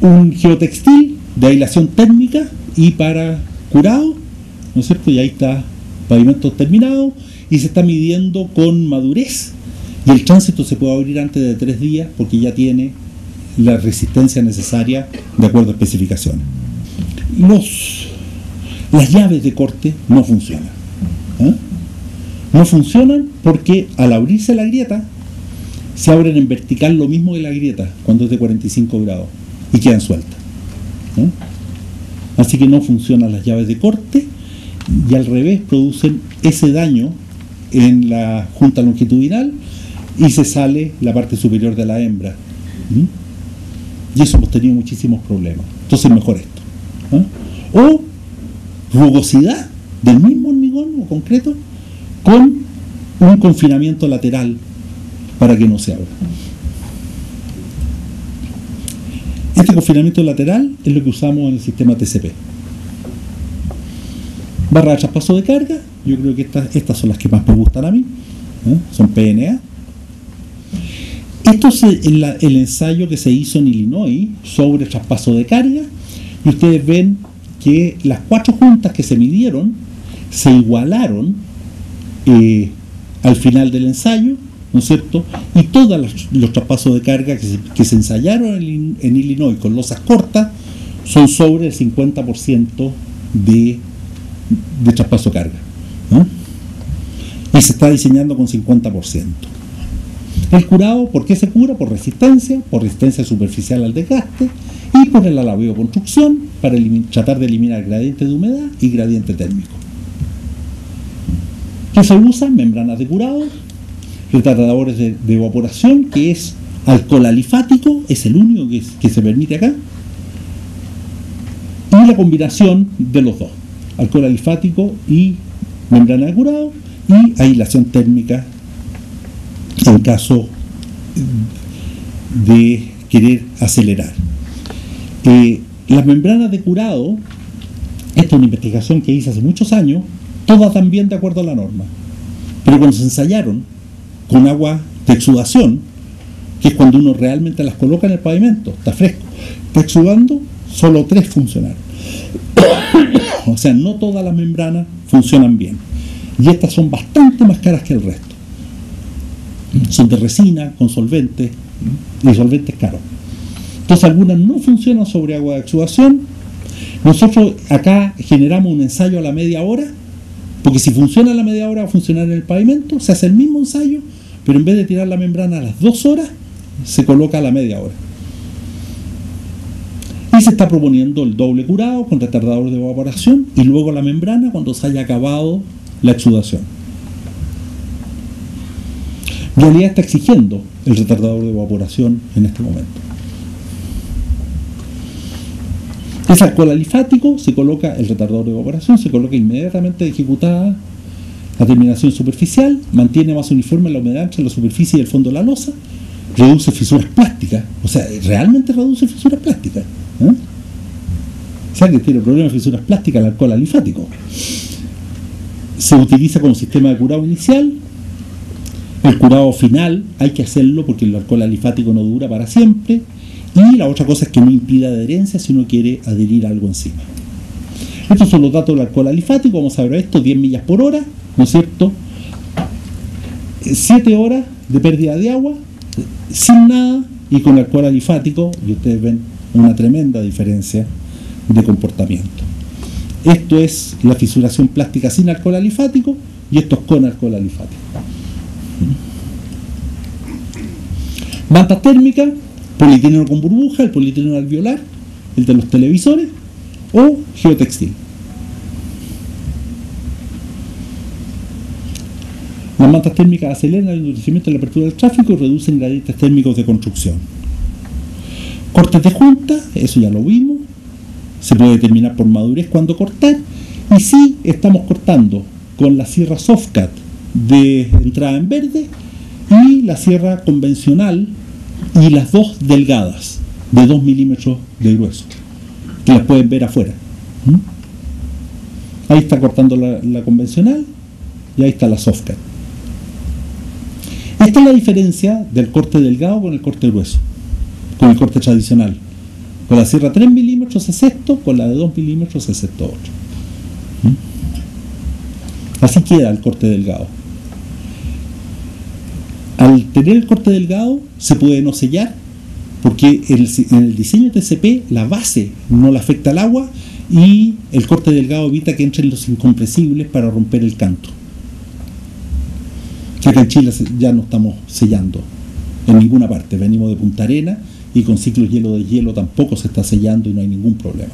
un geotextil de aislación térmica y para curado, ¿no es cierto? Y ahí está pavimento terminado y se está midiendo con madurez. Y el tránsito se puede abrir antes de 3 días porque ya tiene la resistencia necesaria de acuerdo a especificaciones. Las llaves de corte no funcionan. No funcionan porque al abrirse la grieta se abren en vertical lo mismo que la grieta cuando es de 45 grados y quedan sueltas. Así que no funcionan las llaves de corte y al revés producen ese daño en la junta longitudinal y se sale la parte superior de la hembra. Y eso hemos tenido muchísimos problemas. Entonces mejor esto. O rugosidad del mismo hormigón o concreto con un confinamiento lateral para que no se abra. Este confinamiento lateral es lo que usamos en el sistema TCP. Barra de traspaso de carga, yo creo que estas son las que más me gustan a mí. Son PNA. Esto es el ensayo que se hizo en Illinois sobre traspaso de carga y ustedes ven que las 4 juntas que se midieron se igualaron al final del ensayo, ¿no es cierto? Y todos los traspasos de carga que se ensayaron en Illinois con losas cortas son sobre el 50% de traspaso de carga, ¿no? Y se está diseñando con 50%. El curado, ¿por qué se cura? Por resistencia superficial al desgaste y por el alabeo construcción para tratar de eliminar gradiente de humedad y gradiente térmico. ¿Qué se usa? Membranas de curado, retardadores de evaporación, que es alcohol alifático, es el único que se permite acá, y la combinación de los dos, alcohol alifático y membrana de curado, y aislación térmica en caso de querer acelerar. Las membranas de curado, esta es una investigación que hice hace muchos años, todas también de acuerdo a la norma, pero cuando se ensayaron con agua de exudación, que es cuando uno realmente las coloca en el pavimento, está fresco, está exudando, solo 3 funcionaron. O sea, no todas las membranas funcionan bien, y estas son bastante más caras que el resto. Son de resina, con solventes, y solventes caros. Entonces algunas no funcionan sobre agua de exudación. Nosotros acá generamos un ensayo a la media hora, porque si funciona a la media hora va a funcionar en el pavimento, se hace el mismo ensayo, pero en vez de tirar la membrana a las 2 horas, se coloca a la media hora. Y se está proponiendo el doble curado con retardador de evaporación y luego la membrana cuando se haya acabado la exudación. Realidad está exigiendo el retardador de evaporación en este momento. Es alcohol alifático, se coloca el retardador de evaporación, se coloca inmediatamente ejecutada la terminación superficial, mantiene más uniforme la humedad entre la superficie y el fondo de la losa, reduce fisuras plásticas, o sea, realmente reduce fisuras plásticas. O sea, que tiene problemas de fisuras plásticas el alcohol alifático. Se utiliza como sistema de curado inicial. El curado final hay que hacerlo porque el alcohol alifático no dura para siempre. Y la otra cosa es que no impida adherencia si uno quiere adherir algo encima. Estos son los datos del alcohol alifático. Vamos a ver esto: 10 millas por hora, ¿no es cierto? 7 horas de pérdida de agua sin nada y con alcohol alifático, y ustedes ven una tremenda diferencia de comportamiento. Esto es la fisuración plástica sin alcohol alifático y esto es con alcohol alifático. Manta térmica, polietileno con burbuja, el polietileno alveolar, el de los televisores, o geotextil. Las mantas térmicas aceleran el endurecimiento y la apertura del tráfico y reducen gradientes térmicos de construcción. Cortes de junta, eso ya lo vimos. Se puede determinar por madurez cuándo cortar. Y sí, estamos cortando con la sierra Softcat de entrada en verde y la sierra convencional y las dos delgadas de 2 milímetros de grueso, que las pueden ver afuera. Ahí está cortando la convencional y ahí está la Softcat. Esta es la diferencia del corte delgado con el corte grueso, con el corte tradicional. Con la sierra 3 milímetros es esto, con la de 2 milímetros es esto otro. Así queda el corte delgado. Al tener el corte delgado se puede no sellar, porque en el diseño TCP la base no le afecta al agua y el corte delgado evita que entren los incompresibles para romper el canto. Que acá en Chile ya no estamos sellando en ninguna parte, venimos de Punta Arenas y con ciclos hielo de hielo tampoco se está sellando y no hay ningún problema.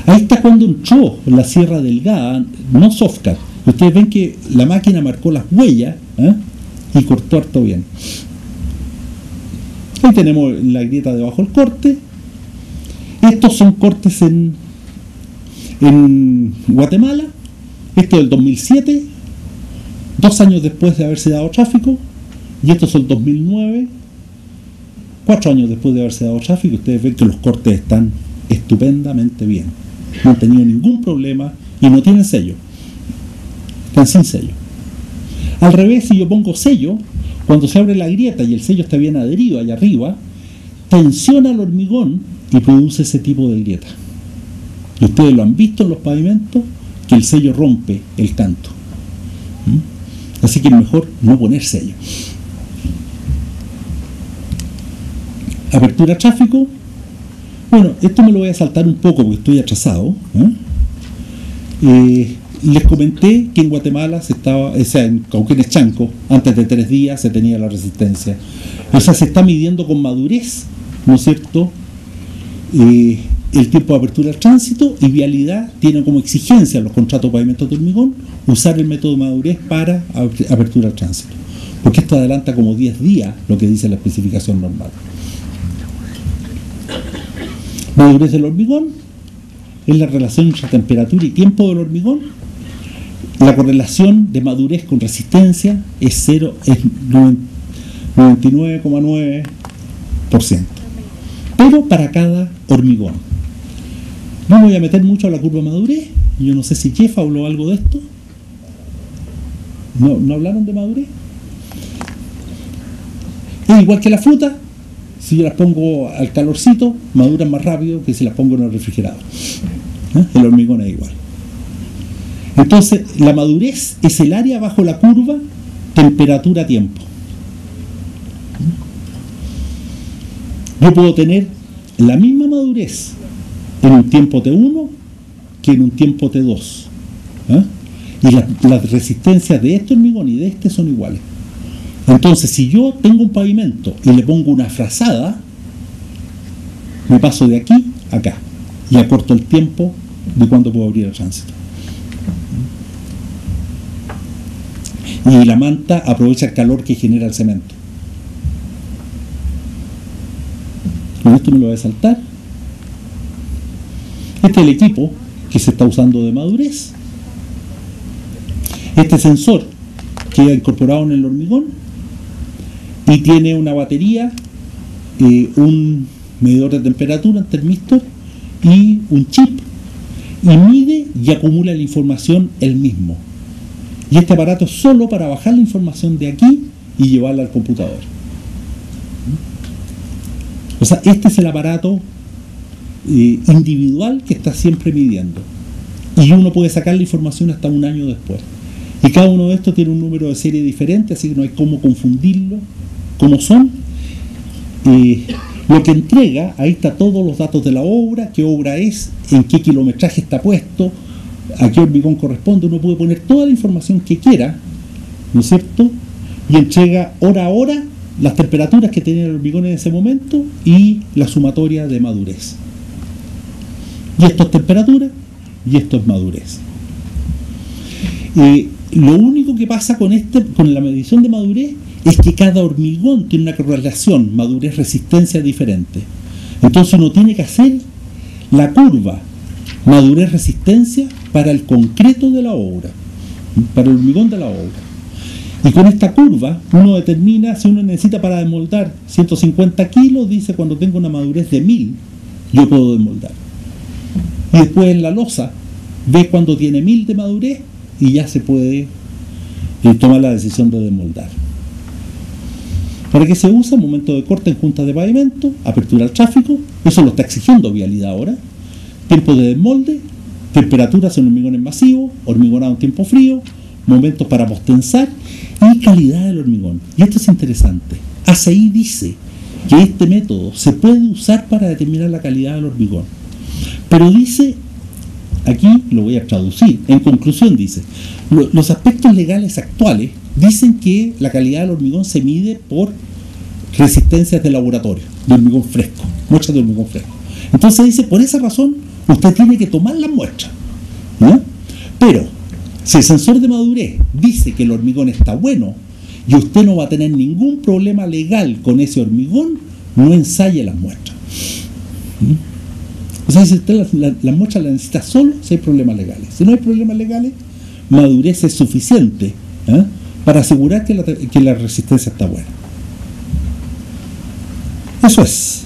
Ahí está cuando entró la sierra delgada, no Softcat. Ustedes ven que la máquina marcó las huellas y cortó harto bien. Ahí tenemos la grieta debajo del corte. Estos son cortes en Guatemala. Esto es del 2007, 2 años después de haberse dado tráfico. Y estos son 2009, 4 años después de haberse dado tráfico. Ustedes ven que los cortes están estupendamente bien. No han tenido ningún problema y no tienen sello. Están sin sello. Al revés, si yo pongo sello, cuando se abre la grieta y el sello está bien adherido allá arriba, tensiona el hormigón y produce ese tipo de grieta. Y ustedes lo han visto en los pavimentos, que el sello rompe el canto. Así que es mejor no poner sello. Apertura tráfico. Bueno, esto me lo voy a saltar un poco porque estoy atrasado. Les comenté que en Guatemala se estaba, o sea, en Cauquenes Chanco, antes de 3 días se tenía la resistencia. O sea, se está midiendo con madurez, ¿no es cierto?, el tiempo de apertura al tránsito, y Vialidad tiene como exigencia en los contratos de pavimentos de hormigón usar el método de madurez para apertura al tránsito. porque esto adelanta como 10 días lo que dice la especificación normal. Madurez del hormigón es la relación entre temperatura y tiempo del hormigón. La correlación de madurez con resistencia es 99,9%, pero para cada hormigón. No me voy a meter mucho a la curva de madurez. Yo no sé si Jeff habló algo de esto. ¿No hablaron de madurez? Es igual que la fruta. Si yo las pongo al calorcito, maduran más rápido que si las pongo en el refrigerador. El hormigón es igual. Entonces, la madurez es el área bajo la curva temperatura-tiempo. Yo puedo tener la misma madurez en un tiempo T1 que en un tiempo T2. Y las resistencias de este hormigón y de este son iguales. Entonces, si yo tengo un pavimento y le pongo una frazada, me paso de aquí a acá y acorto el tiempo de cuando puedo abrir el tránsito. Y la manta aprovecha el calor que genera el cemento. Con esto me lo voy a saltar. Este es el equipo que se está usando de madurez. Este sensor queda incorporado en el hormigón y tiene una batería, un medidor de temperatura, un termistor y un chip, y mide y acumula la información él mismo. Y este aparato es solo para bajar la información de aquí y llevarla al computador. O sea, este es el aparato individual que está siempre midiendo. Y uno puede sacar la información hasta un año después. Y cada uno de estos tiene un número de serie diferente, así que no hay cómo confundirlo, como son. Lo que entrega, ahí está todos los datos de la obra, qué obra es, en qué kilometraje está puesto, a qué hormigón corresponde. Uno puede poner toda la información que quiera, ¿no es cierto? Y entrega hora a hora las temperaturas que tenía el hormigón en ese momento y la sumatoria de madurez. Y esto es temperatura y esto es madurez. Lo único que pasa con la medición de madurez es que cada hormigón tiene una correlación madurez-resistencia diferente. Entonces uno tiene que hacer la curva madurez-resistencia para el concreto de la obra, para el hormigón de la obra. Y con esta curva uno determina si uno necesita para desmoldar 150 kilos, dice cuando tengo una madurez de 1000, yo puedo desmoldar. Y después en la losa ve cuando tiene 1000 de madurez y ya se puede tomar la decisión de desmoldar. ¿Para qué se usa? Momento de corte en juntas de pavimento, apertura al tráfico, eso lo está exigiendo vialidad ahora. Tiempo de desmolde, temperaturas en hormigones masivos, hormigonado en tiempo frío, momentos para postensar y calidad del hormigón. Y esto es interesante. ACI dice que este método se puede usar para determinar la calidad del hormigón. Pero dice, aquí lo voy a traducir, en conclusión dice, los aspectos legales actuales dicen que la calidad del hormigón se mide por resistencias de laboratorio, de hormigón fresco, muestras de hormigón fresco. Entonces dice, por esa razón, usted tiene que tomar las muestras, ¿no? Pero, si el sensor de madurez dice que el hormigón está bueno y usted no va a tener ningún problema legal con ese hormigón, no ensaye las muestras. O sea, si usted las muestras las necesita solo si hay problemas legales. Si no hay problemas legales, madurez es suficiente para asegurar que la resistencia está buena. Eso es.